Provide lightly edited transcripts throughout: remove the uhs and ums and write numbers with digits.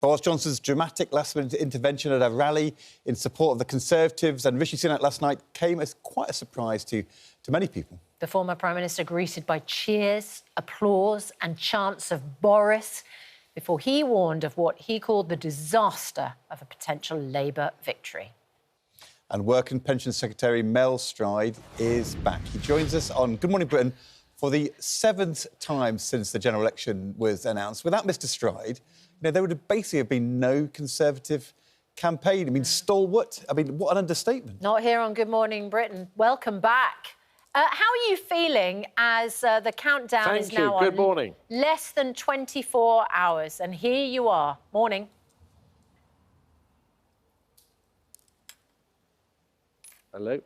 Boris Johnson's dramatic last-minute intervention at a rally in support of the Conservatives and Rishi Sunak last night came as quite a surprise to many people. The former Prime Minister greeted by cheers, applause and chants of Boris before he warned of what he called the disaster of a potential Labour victory. And Work and Pensions Secretary Mel Stride is back. He joins us on Good Morning Britain for the 7th time since the general election was announced. Without Mr Stride, there would have basically been no Conservative campaign. I mean, stalwart. I mean, what an understatement. Not here on Good Morning Britain. Welcome back. How are you feeling as the countdown is now on? Good morning. Less than 24 hours, and here you are. Morning. Hello.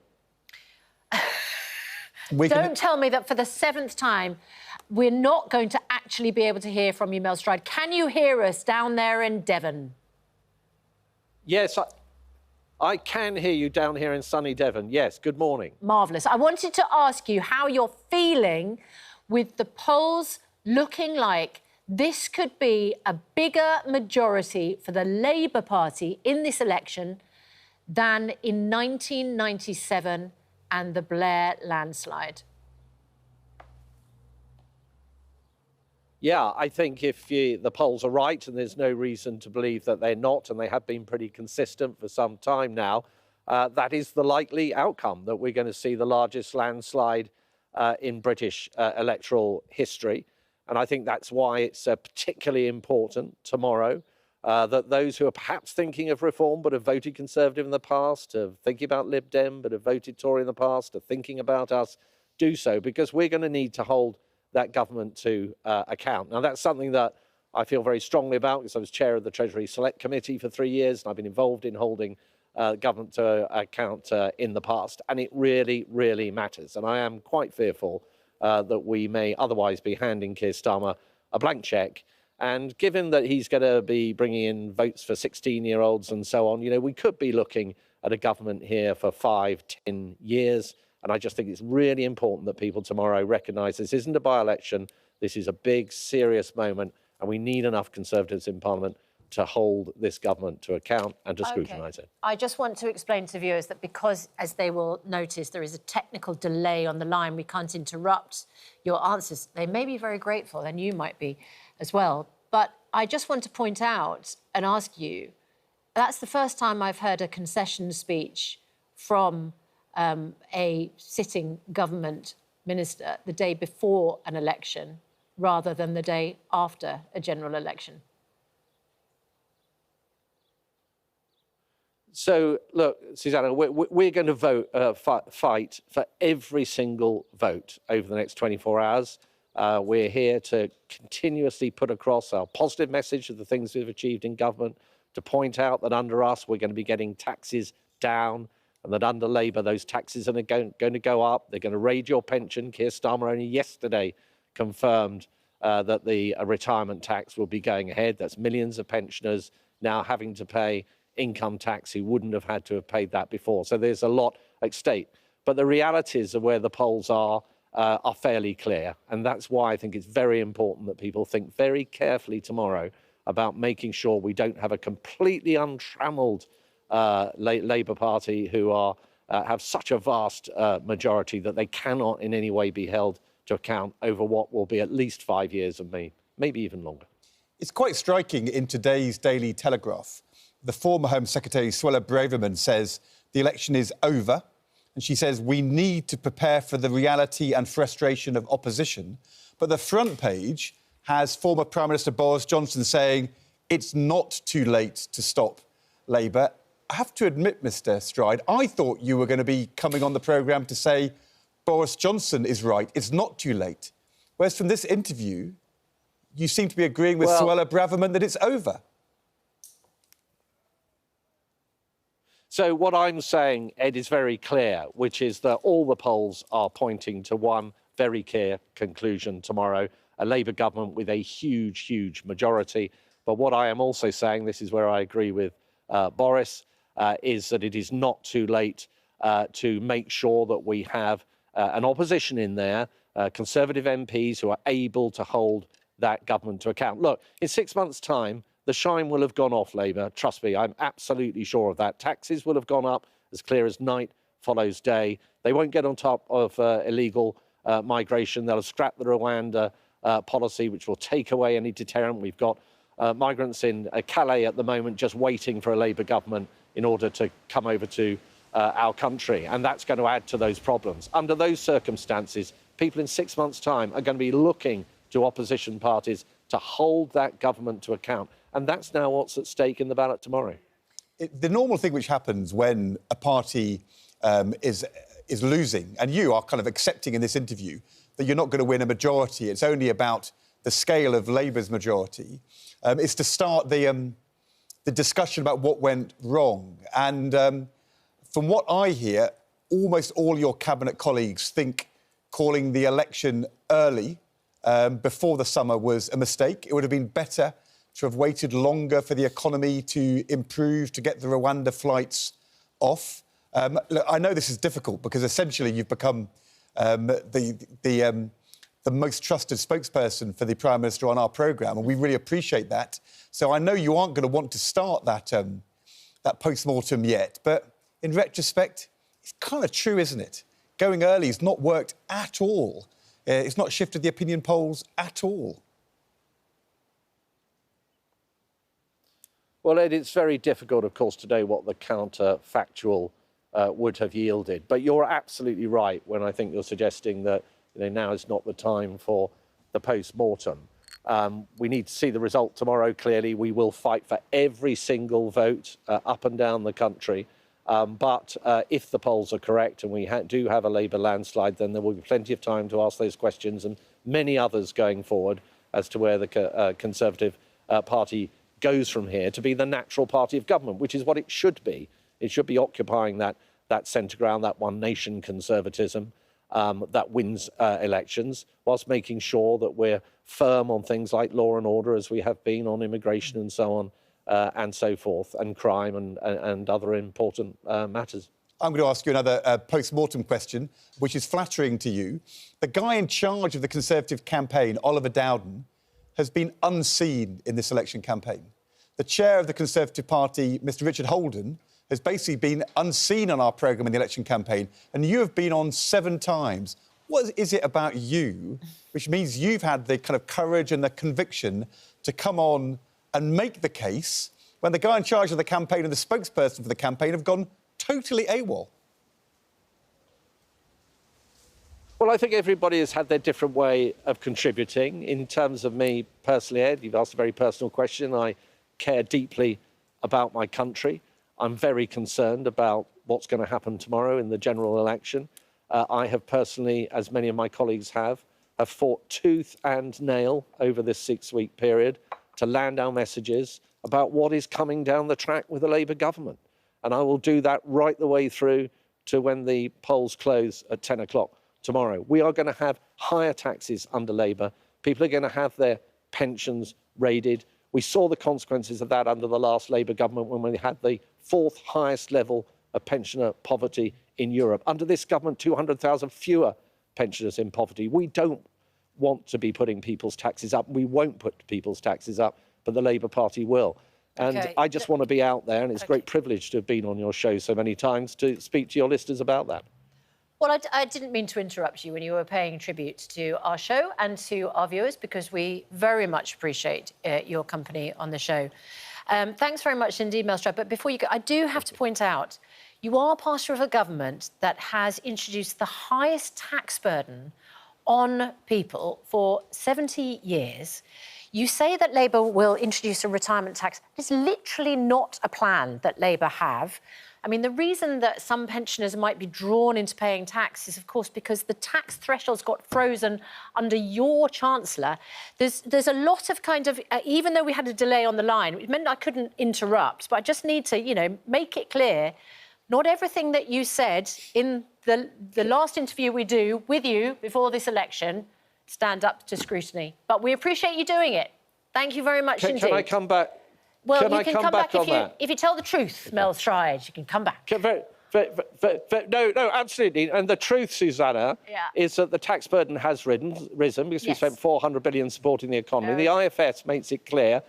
Don't tell me that for the 7th time we're not going to actually be able to hear from you, Mel Stride. Can you hear us down there in Devon? Yes, I can hear you down here in sunny Devon. Yes, good morning. Marvellous. I wanted to ask you how you're feeling with the polls looking like this could be a bigger majority for the Labour Party in this election than in 1997 and the Blair landslide. Yeah, I think if the polls are right, and there's no reason to believe that they're not, and they have been pretty consistent for some time now, that is the likely outcome, that we're going to see the largest landslide in British electoral history. And I think that's why it's particularly important tomorrow that those who are perhaps thinking of reform but have voted Conservative in the past, are thinking about Lib Dem but have voted Tory in the past, are thinking about us, do so, because we're going to need to hold that government to account. Now, that's something that I feel very strongly about because I was chair of the Treasury Select Committee for 3 years and I've been involved in holding government to account in the past. And it really, really matters. And I am quite fearful that we may otherwise be handing Keir Starmer a blank cheque. And given that he's going to be bringing in votes for 16-year-olds and so on, we could be looking at a government here for 5, 10 years. And I just think it's really important that people tomorrow recognise this isn't a by-election. This is a big, serious moment, and we need enough Conservatives in Parliament to hold this government to account and to scrutinise it. I just want to explain to viewers that because, as they will notice, there is a technical delay on the line, we can't interrupt your answers. They may be very grateful, and you might be as well. But I just want to point out and ask you, that's the first time I've heard a concession speech from a sitting government minister the day before an election rather than the day after a general election. So, look, Susanna, we're going to fight for every single vote over the next 24 hours. We're here to continuously put across our positive message of the things we've achieved in government, to point out that under us we're going to be getting taxes down, and that under Labour, those taxes are going to go up. They're going to raise your pension. Keir Starmer only yesterday confirmed that the retirement tax will be going ahead. That's millions of pensioners now having to pay income tax who wouldn't have had to have paid that before. So there's a lot at stake. But the realities of where the polls are fairly clear. And that's why I think it's very important that people think very carefully tomorrow about making sure we don't have a completely untrammelled Labour Party who have such a vast majority that they cannot in any way be held to account over what will be at least 5 years and maybe even longer. It's quite striking in today's Daily Telegraph. The former Home Secretary, Suella Braverman, says the election is over. And she says we need to prepare for the reality and frustration of opposition. But the front page has former Prime Minister Boris Johnson saying it's not too late to stop Labour. I have to admit, Mr Stride, I thought you were going to be coming on the programme to say Boris Johnson is right, it's not too late. Whereas from this interview, you seem to be agreeing with Suella Braverman that it's over. So what I'm saying, Ed, is very clear, which is that all the polls are pointing to one very clear conclusion tomorrow, a Labour government with a huge, huge majority. But what I am also saying, this is where I agree with Boris, is that it is not too late to make sure that we have an opposition in there, Conservative MPs who are able to hold that government to account. Look, in 6 months' time, the shine will have gone off Labour. Trust me, I'm absolutely sure of that. Taxes will have gone up as clear as night follows day. They won't get on top of illegal migration. They'll have scrapped the Rwanda policy, which will take away any deterrent. We've got migrants in Calais at the moment just waiting for a Labour government in order to come over to our country, and that's going to add to those problems. Under those circumstances, people in 6 months' time are going to be looking to opposition parties to hold that government to account, and that's now what's at stake in the ballot tomorrow. The normal thing which happens when a party is losing, and you are kind of accepting in this interview that you're not going to win a majority, it's only about the scale of Labour's majority, is to start the discussion about what went wrong. And from what I hear, almost all your cabinet colleagues think calling the election early before the summer was a mistake. It would have been better to have waited longer for the economy to improve, to get the Rwanda flights off. Look, I know this is difficult because essentially you've become the most trusted spokesperson for the Prime Minister on our programme, and we really appreciate that. So I know you aren't going to want to start that post-mortem yet, but in retrospect, it's kind of true, isn't it? Going early has not worked at all. It's not shifted the opinion polls at all. Well, Ed, it's very difficult, of course, to know what the counterfactual would have yielded. But you're absolutely right when I think you're suggesting that now is not the time for the post-mortem. We need to see the result tomorrow, clearly. We will fight for every single vote up and down the country. But if the polls are correct and we do have a Labour landslide, then there will be plenty of time to ask those questions and many others going forward as to where the Conservative Party goes from here to be the natural party of government, which is what it should be. It should be occupying that centre ground, that one nation conservatism that wins elections, whilst making sure that we're firm on things like law and order, as we have been on immigration and so on, and so forth, and crime and other important matters. I'm going to ask you another post-mortem question, which is flattering to you. The guy in charge of the Conservative campaign, Oliver Dowden, has been unseen in this election campaign. The chair of the Conservative Party, Mr Richard Holden, has basically been unseen on our programme in the election campaign, and you have been on 7 times. What is it about you, which means you've had the kind of courage and the conviction to come on and make the case when the guy in charge of the campaign and the spokesperson for the campaign have gone totally AWOL? Well, I think everybody has had their different way of contributing. In terms of me personally, Ed, you've asked a very personal question. I care deeply about my country. I'm very concerned about what's going to happen tomorrow in the general election. I have personally, as many of my colleagues have fought tooth and nail over this 6-week period to land our messages about what is coming down the track with the Labour government. And I will do that right the way through to when the polls close at 10 o'clock tomorrow. We are going to have higher taxes under Labour. People are going to have their pensions raided. We saw the consequences of that under the last Labour government when we had the 4th highest level of pensioner poverty in Europe. Under this government, 200,000 fewer pensioners in poverty. We don't want to be putting people's taxes up. We won't put people's taxes up, but the Labour Party will. And I just want to be out there, and it's a great privilege to have been on your show so many times to speak to your listeners about that. Well, I didn't mean to interrupt you when you were paying tribute to our show and to our viewers, because we very much appreciate your company on the show. Thanks very much indeed, Mel Stride. But before you go, I do have to point out, you are part of a government that has introduced the highest tax burden on people for 70 years. You say that Labour will introduce a retirement tax. It's literally not a plan that Labour have. I mean, the reason that some pensioners might be drawn into paying tax is, of course, because the tax thresholds got frozen under your Chancellor. There's a lot of kind of, even though we had a delay on the line, it meant I couldn't interrupt, but I just need to, make it clear, not everything that you said in the last interview we do with you before this election stand up to scrutiny. But we appreciate you doing it. Thank you very much indeed. Can I come back? Well, can you I can come come back if you tell the truth, Mel Stride. You can come back. No, absolutely. And the truth, Susanna, is that the tax burden has risen because we spent 400 billion supporting the economy. The IFS makes it clear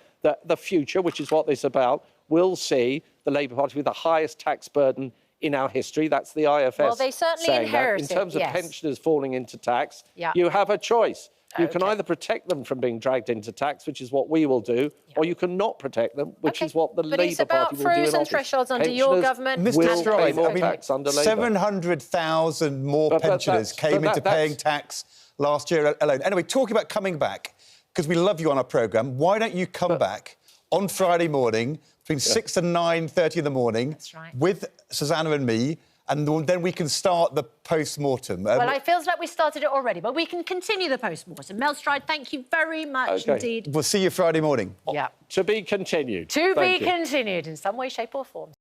the future, which is what this is about, will see the Labour Party with the highest tax burden in our history. That's the IFS. Well, they certainly saying inherit that. In terms it, of yes. pensioners falling into tax, Yeah. you have a choice. You can Okay. either protect them from being dragged into tax, which is what we will do, or you can not protect them, which is what the But it's Labour Party about will do in frozen office. thresholds under your Pensioners government. Mr. will pay Stride, more I mean, tax under Labour. 700,000 more But pensioners came into paying tax last year alone. Anyway, talking about coming back, because we love you on our programme, why don't you come back on Friday morning between 6 and 9:30 in the morning That's right. with Susanna and me, and then we can start the post-mortem. Well, it feels like we started it already, but we can continue the post-mortem. Mel Stride, thank you very much indeed. We'll see you Friday morning. Yeah. To be continued. To Thank be you. continued in some way, shape or form.